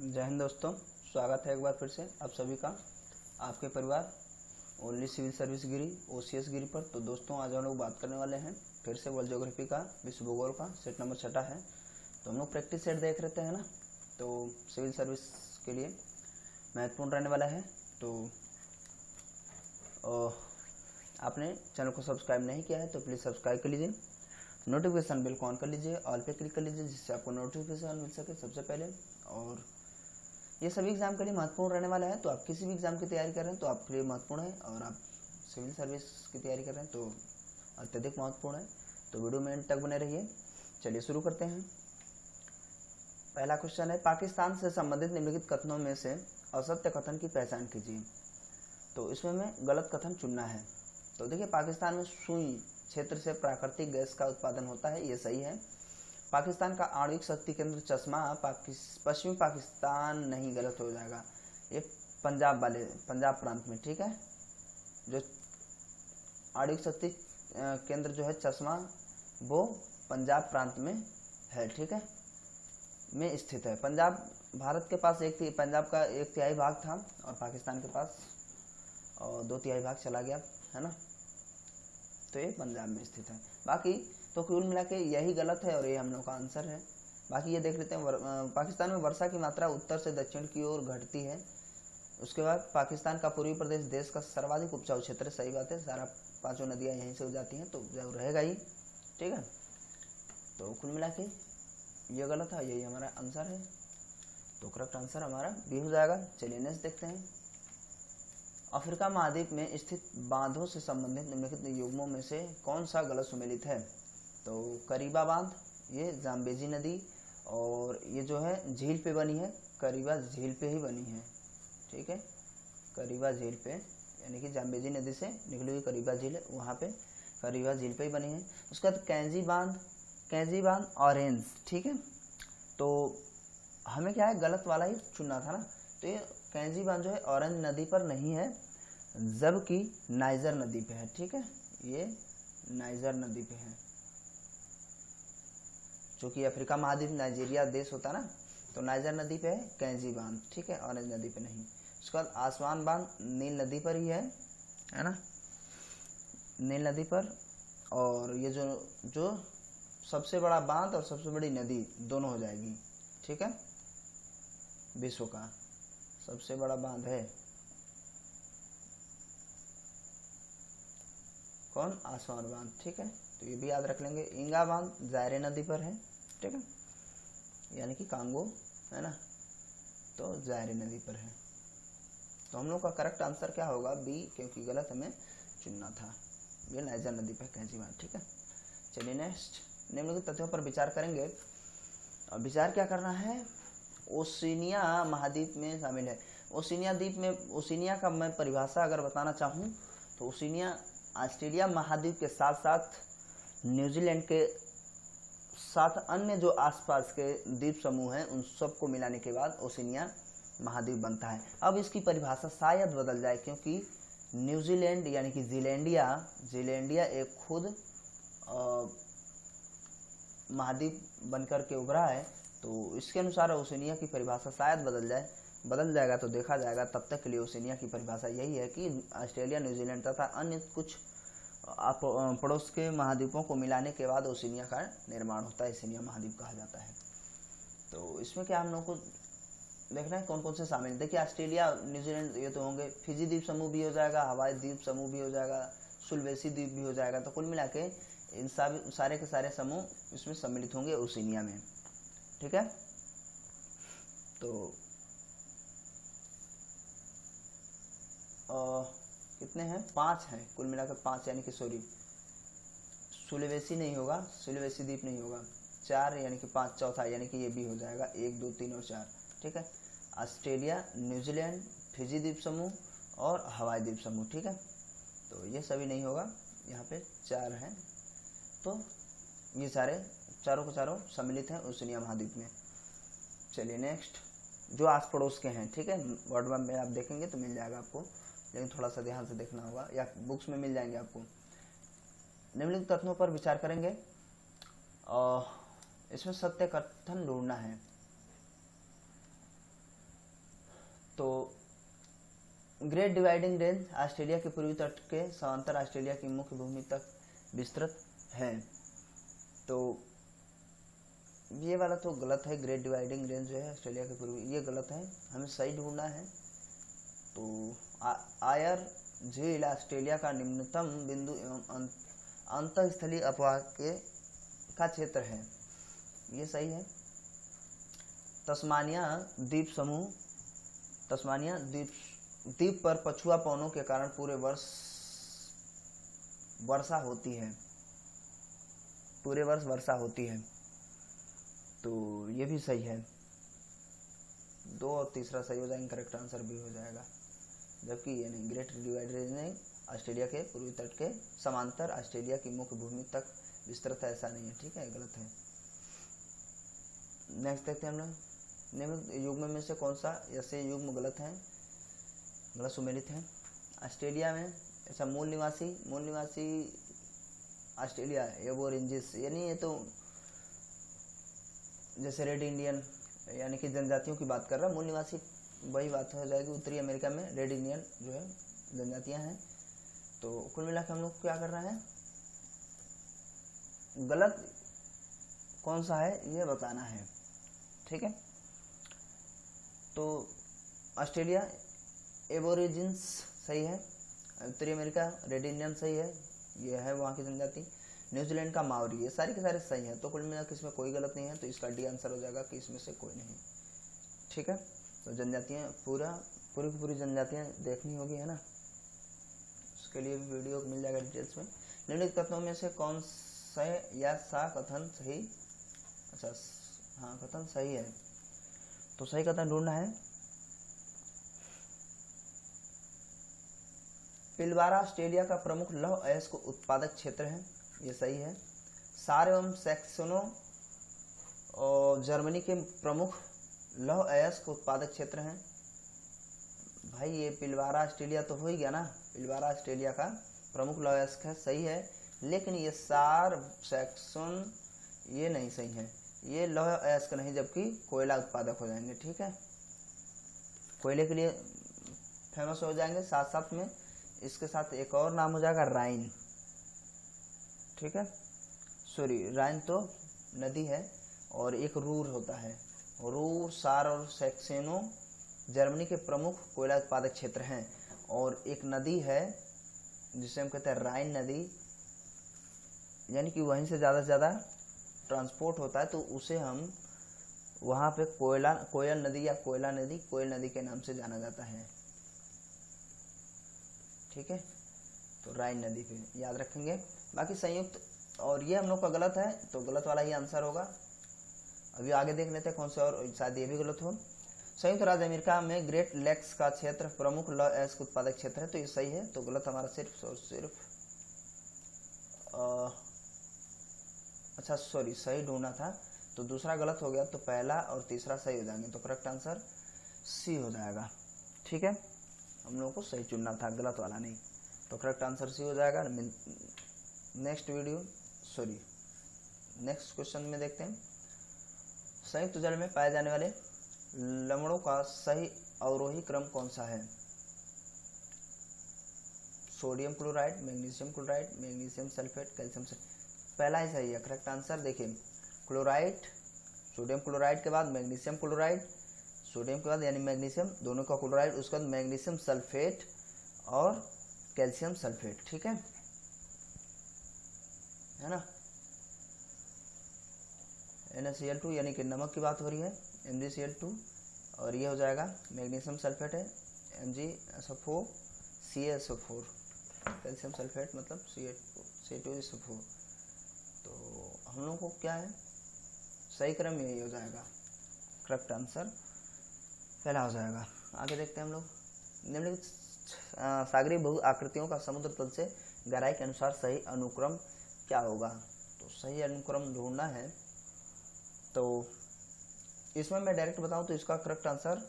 जय हिंद दोस्तों, स्वागत है एक बार फिर से आप सभी का आपके परिवार ओनली सिविल सर्विस गिरी ओसीएस गिरी पर। तो दोस्तों आज हम लोग बात करने वाले हैं फिर से वर्ल्ड ज्योग्राफी का, विश्व भूगोल का सेट नंबर 6 है। तो हम लोग प्रैक्टिस सेट देख रहे हैं ना, तो सिविल सर्विस के लिए महत्वपूर्ण रहने वाला है। तो आपने चैनल को सब्सक्राइब नहीं किया है तो प्लीज़ सब्सक्राइब कर लीजिए, नोटिफिकेशन बिल को ऑन कर लीजिए, ऑल पे क्लिक कर लीजिए जिससे आपको नोटिफिकेशन मिल सके सबसे पहले। और ये सभी एग्जाम के लिए महत्वपूर्ण रहने वाला है। तो आप किसी भी एग्जाम की तैयारी कर रहे हैं तो आपके लिए महत्वपूर्ण है, और आप सिविल सर्विस की तैयारी कर रहे हैं तो अत्यधिक महत्वपूर्ण है। तो वीडियो में एंड तक बने रहिए। चलिए शुरू करते हैं। पहला क्वेश्चन है, पाकिस्तान से संबंधित निम्नलिखित कथनों में से असत्य कथन की पहचान कीजिए। तो इसमें हमें गलत कथन चुनना है। तो देखिए, पाकिस्तान में सुई क्षेत्र से प्राकृतिक गैस का उत्पादन होता है, ये सही है। पाकिस्तान का आणविक शक्ति केंद्र चश्मा पश्चिमी पाकिस्तान नहीं, गलत हो जाएगा। ये पंजाब प्रांत में, ठीक है। जो आणविक शक्ति केंद्र जो है चश्मा, वो पंजाब प्रांत में है, ठीक है, में स्थित है। पंजाब भारत के पास पंजाब का 1/3 भाग था और पाकिस्तान के पास 2/3 भाग चला गया, है ना। तो ये पंजाब में स्थित है। बाकी तो कुल मिला के यही गलत है और ये हम लोग का आंसर है। बाकी ये देख लेते हैं, पाकिस्तान में वर्षा की मात्रा उत्तर से दक्षिण की ओर घटती है। उसके बाद पाकिस्तान का पूर्वी प्रदेश देश का सर्वाधिक उपजाऊ क्षेत्र है, सही बात है। सारा 5 नदियाँ यहीं से हो जाती हैं तो उपजाऊ रहेगा ही, ठीक है। तो कुल मिला के ये गलत है, यही हमारा आंसर है। तो करेक्ट आंसर हमारा बी हो जाएगा। चलिए नेक्स्ट देखते हैं। अफ्रीका महाद्वीप में स्थित बांधों से संबंधित निम्नलिखित युग्मों में से कौन सा गलत सुमेलित है। तो करीबा बांध, ये जाम्बेजी नदी, और ये जो है झील पे बनी है, करीबा झील पे ही बनी है, ठीक है। करीबा झील पे, यानी कि जाम्बेजी नदी से निकली हुई करीबा झील है, वहाँ पे करीबा झील पे ही बनी है। उसके बाद कैंजी बांध ऑरेंज, ठीक है। तो हमें क्या है, गलत वाला ही चुनना था ना। तो ये कैंजी बांध जो है ऑरेंज नदी पर नहीं है, जबकि नाइजर नदी पे है, ठीक है। ये नाइजर नदी पे है, क्योंकि अफ्रीका महाद्वीप नाइजीरिया देश होता है ना, तो नाइजर नदी पे है कैंजी बांध, ठीक है, ऑरेंज नदी पे नहीं। उसके बाद आसमान बांध नील नदी पर ही है ना, नील नदी पर। और ये जो सबसे बड़ा बांध और सबसे बड़ी नदी दोनों हो जाएगी, ठीक है। विश्व का सबसे बड़ा बांध है कौन, आसमान बांध, ठीक है। तो ये भी याद रख लेंगे। इंगा बांध जायरे नदी पर है, ठीक है, यानी कि कांगो, है ना, तो जायरे नदी पर है। तो हम लोग का करेक्ट आंसर क्या होगा, बी, क्योंकि गलत हमें चुनना था। ये नाइजर नदी पर कैंची बांध, ठीक है। चलिए नेक्स्ट, निम्नलिखित तथ्यों पर विचार करेंगे। और विचार क्या करना है, ओशिनिया महाद्वीप में शामिल है। ओशिनिया द्वीप में, ओशिनिया का मैं परिभाषा अगर बताना चाहूँ तो ओशिनिया ऑस्ट्रेलिया महाद्वीप के साथ साथ न्यूजीलैंड के साथ अन्य जो आसपास के द्वीप समूह हैं उन सबको मिलाने के बाद ओशिनिया महाद्वीप बनता है। अब इसकी परिभाषा शायद बदल जाए, क्योंकि न्यूजीलैंड यानी कि जीलैंडिया एक खुद महाद्वीप बनकर के उभरा है। तो इसके अनुसार ओशिनिया की परिभाषा शायद बदल जाएगा तो देखा जाएगा। तब तक के लिए ओशिनिया की परिभाषा यही है कि ऑस्ट्रेलिया, न्यूजीलैंड तथा अन्य कुछ पड़ोस के महाद्वीपों को मिलाने के बाद ओशिनिया का निर्माण होता है, ओशिनिया महाद्वीप कहा जाता है। तो इसमें क्या हम लोग को देखना है कौन कौन से शामिल। देखिए, ऑस्ट्रेलिया, न्यूजीलैंड ये तो होंगे, फिजी द्वीप समूह भी हो जाएगा, हवाई द्वीप समूह भी हो जाएगा, सुलवेसी द्वीप भी हो जाएगा। तो कुल मिला के इन सारे के सारे समूह इसमें सम्मिलित होंगे ओशिनिया में, ठीक है। तो कितने हैं, 5 हैं कुल मिलाकर, 5, यानी कि सॉरी सुलवेसी नहीं होगा, सुलवेसी द्वीप नहीं होगा। 4 यानी कि 5 चौथा, यानी कि ये भी हो जाएगा 1, 2, 3 और 4, ठीक है। ऑस्ट्रेलिया, न्यूजीलैंड, फिजी द्वीप समूह और हवाई द्वीप समूह, ठीक है। तो ये सभी नहीं होगा, यहाँ पे 4 हैं। तो ये चारों के चारों सम्मिलित हैं ओशिनिया महाद्वीप में। चलिए नेक्स्ट, जो आस पड़ोस के हैं, ठीक है, वर्ड वन में आप देखेंगे तो मिल जाएगा आपको, लेकिन थोड़ा सा ध्यान से देखना होगा, या बुक्स में मिल जाएंगे आपको। निम्नलिखित तथ्यों पर विचार करेंगे और इसमें सत्य कथन ढूंढना है। तो ग्रेट डिवाइडिंग रेंज ऑस्ट्रेलिया के पूर्वी तट के समांतर ऑस्ट्रेलिया की मुख्य भूमि तक विस्तृत है। तो ये वाला तो गलत है, ग्रेट डिवाइडिंग रेंज जो है ऑस्ट्रेलिया के पूर्वी, ये गलत है, हमें सही ढूंढना है। तो आयर झील ऑस्ट्रेलिया का निम्नतम बिंदु एवं अंतःस्थलीय अपवाह का क्षेत्र है, ये सही है। तस्मानिया द्वीप समूह, तस्मानिया द्वीप पर पछुआ पवनों के कारण पूरे वर्ष वर्षा होती है, पूरे वर्ष वर्षा होती है, तो ये भी सही है। 2 और तीसरा सही हो जाएंगे, करेक्ट आंसर भी हो जाएगा। जबकि ये नहीं, ग्रेट डिवाइडिंग रेंज नहीं ऑस्ट्रेलिया के पूर्वी तट के समांतर ऑस्ट्रेलिया की मुख्य भूमि तक विस्तृत है, ऐसा नहीं है, ठीक है, गलत है। नेक्स्ट देखते हैं हम लोग, निम्न युग्म में से कौन सा ऐसे युग्म गलत है, गलत सुमेलित है। ऑस्ट्रेलिया में ऐसा मूल निवासी ऑस्ट्रेलिया एबोरिजिन्स, यानी ये तो जैसे रेड इंडियन यानी कि जनजातियों की बात कर रहा है, मूल निवासी वही बात हो जाएगी। उत्तरी अमेरिका में रेड इंडियन जो है जनजातियां हैं। तो कुल मिलाकर हम लोग क्या कर रहे हैं, गलत कौन सा है ये बताना है, ठीक है। तो ऑस्ट्रेलिया एबोरिजिन्स सही है, उत्तरी अमेरिका रेड इंडियन सही है, ये है वहाँ की जनजाति। न्यूजीलैंड का मावरी, ये सारी के सारे सही हैं। तो कुल मिलाकर इसमें कोई गलत नहीं है, तो इसका डी आंसर हो जाएगा कि इसमें से कोई नहीं, ठीक है। तो जनजातियाँ पूरी की पूरी जनजातियाँ देखनी होगी, है ना, उसके लिए भी वीडियो मिल जाएगा डिटेल्स में। निम्नलिखित कथनों में से कौन सा या सा कथन सही, अच्छा हाँ कथन सही है, तो सही कथन ढूंढना है। पिलवारा ऑस्ट्रेलिया का प्रमुख लौह अयस्क उत्पादक क्षेत्र है, ये सही है। सार एवं सैक्सोनो और जर्मनी के प्रमुख लौह अयस्क उत्पादक क्षेत्र हैं। भाई ये पिलवारा ऑस्ट्रेलिया तो हो ही गया ना, पिलवारा ऑस्ट्रेलिया का प्रमुख लौह अयस्क है, सही है। लेकिन ये सार सैक्सोन ये नहीं सही है, ये लौह अयस्क नहीं, जबकि कोयला उत्पादक हो जाएंगे, ठीक है, कोयले के लिए फेमस हो जाएंगे। साथ साथ में इसके साथ एक और नाम हो जाएगा राइन, ठीक है, सॉरी राइन तो नदी है, और एक रूर होता है। रूर, सार और सैक्सेनो जर्मनी के प्रमुख कोयला उत्पादक क्षेत्र हैं। और एक नदी है जिसे हम कहते हैं राइन नदी, यानी कि वहीं से ज़्यादा से ज़्यादा ट्रांसपोर्ट होता है, तो उसे हम वहाँ पे कोयल नदी या कोयल नदी के नाम से जाना जाता है, ठीक है। तो राइन नदी पे याद रखेंगे। बाकी संयुक्त, और ये हम लोग का गलत है, तो गलत वाला ही आंसर होगा। अभी आगे देख लेते हैं कौन से, और शायद ये भी गलत हो। संयुक्त राज्य अमेरिका में ग्रेट लेक्स का क्षेत्र प्रमुख लौह अयस्क उत्पादक क्षेत्र है, तो ये सही है। तो गलत हमारा सिर्फ और सिर्फ अच्छा सॉरी सही ढूंढना था, तो दूसरा गलत हो गया, तो पहला और तीसरा सही हो जाएंगे, तो करेक्ट आंसर सी हो जाएगा, ठीक है। हम लोगों को सही चुनना था, गलत वाला नहीं, तो करेक्ट आंसर सी हो जाएगा। नेक्स्ट क्वेश्चन में देखते हैं, संयुक्त जल में पाए जाने वाले लवणों का सही अवरोही क्रम कौन सा है। Sodium chloride, magnesium chloride, magnesium sulphate, calcium sulphate, पहला ही सही है, करेक्ट आंसर। देखिए क्लोराइड, सोडियम क्लोराइड के बाद मैग्नीशियम क्लोराइड, सोडियम के बाद यानी मैग्नीशियम दोनों का क्लोराइड, उसके बाद मैग्नीशियम सल्फेट और कैल्शियम सल्फेट, ठीक है ना। NaCl2 यानी कि नमक की बात हो रही है, MgCl2, और ये हो जाएगा मैग्नीशियम सल्फेट है MgSO4 CaSO4, कैल्शियम सल्फेट मतलब C2SO4। तो हम लोग को क्या है, सही क्रम यही हो जाएगा, करेक्ट आंसर पहला हो जाएगा। आगे देखते हैं हम लोग, निम्नलिखित सागरीय बहु आकृतियों का समुद्र तल से गहराई के अनुसार सही अनुक्रम क्या होगा। तो सही अनुक्रम ढूंढना है, तो इसमें मैं डायरेक्ट बताऊं तो इसका करेक्ट आंसर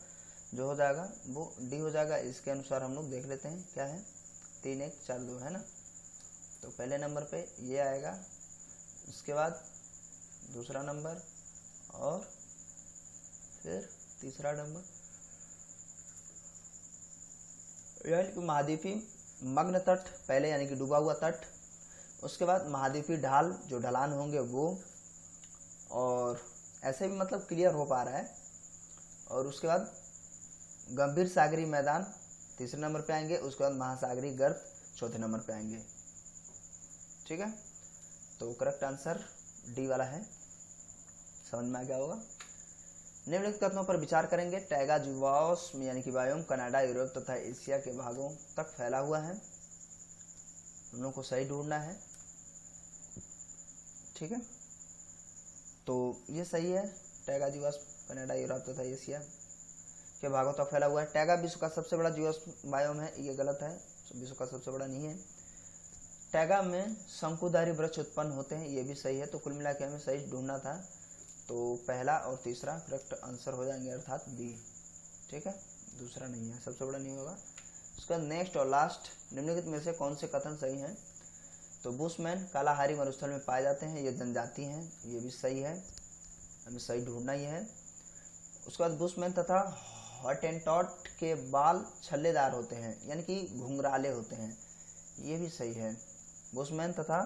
जो हो जाएगा वो डी हो जाएगा। इसके अनुसार हम लोग देख लेते हैं क्या है, 3 1 4 2 है ना। तो पहले नंबर पे ये आएगा, उसके बाद दूसरा नंबर और फिर तीसरा नंबर, यानी कि महाद्वीपीय मग्न तट पहले, यानी कि डूबा हुआ तट, उसके बाद महाद्वीपीय ढाल जो ढलान होंगे वो, और ऐसे भी मतलब क्लियर हो पा रहा है। और उसके बाद गंभीर सागरीय मैदान तीसरे नंबर पे आएंगे, उसके बाद महासागरीय गर्त चौथे नंबर पे आएंगे। ठीक है, तो करेक्ट आंसर डी वाला है। समझ में आ गया होगा। निम्नलिखित कथनों पर विचार करेंगे। टैगा जीवाश्म यानी कि बायोम कनाडा, यूरोप तथा एशिया के भागों तक फैला हुआ है। हम लोग को सही ढूंढना है। ठीक है, तो ये सही है। टैगा जीवाश्म कनाडा, यूरोप तथा एशिया के भागों तक फैला हुआ है। टैगा विश्व का सबसे बड़ा जीवाश्म बायोम है, ये गलत है, विश्व का सबसे बड़ा नहीं है। टैगा में शंकुधारी वृक्ष उत्पन्न होते हैं, ये भी सही है। तो कुल मिला के हमें सही ढूंढना था, तो पहला और तीसरा करेक्ट आंसर हो जाएंगे, अर्थात बी। ठीक है, दूसरा नहीं है, सबसे बड़ा नहीं होगा। उसका नेक्स्ट और लास्ट, निम्नलिखित में से कौन से कथन सही हैं? तो बुशमैन कालाहारी मरुस्थल में पाए जाते हैं, ये जनजाति हैं, ये भी सही है, हमें सही ढूंढना ही है। उसके बाद बुशमैन तथा हॉटेंटॉट के बाल छल्लेदार होते हैं, यानी कि घुंघराले होते हैं, ये भी सही है। बुशमैन तथा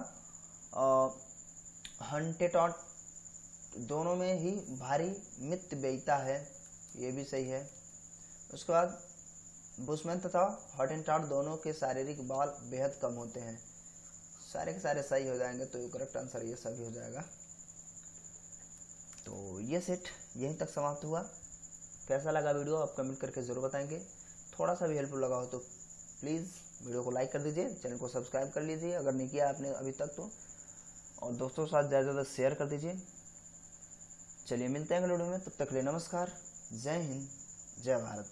हॉटेंटॉट दोनों में ही भारी मितव्ययिता है, ये भी सही है। उसके बाद बुशमैन तथा हॉटेंटॉट दोनों के शारीरिक बाल बेहद कम होते हैं, सारे के सारे सही हो जाएंगे, तो करेक्ट आंसर ये सभी हो जाएगा। तो ये सेट यहीं तक समाप्त हुआ। कैसा लगा वीडियो आप कमेंट करके ज़रूर बताएंगे। थोड़ा सा भी हेल्पफुल लगा हो तो प्लीज़ वीडियो को लाइक कर दीजिए, चैनल को सब्सक्राइब कर लीजिए अगर नहीं किया आपने अभी तक तो, और दोस्तों के साथ ज़्यादा से ज़्यादा शेयर कर दीजिए। चलिए मिलते हैं अगले वीडियो में, तब तक के लिए नमस्कार, जय हिंद, जय भारत।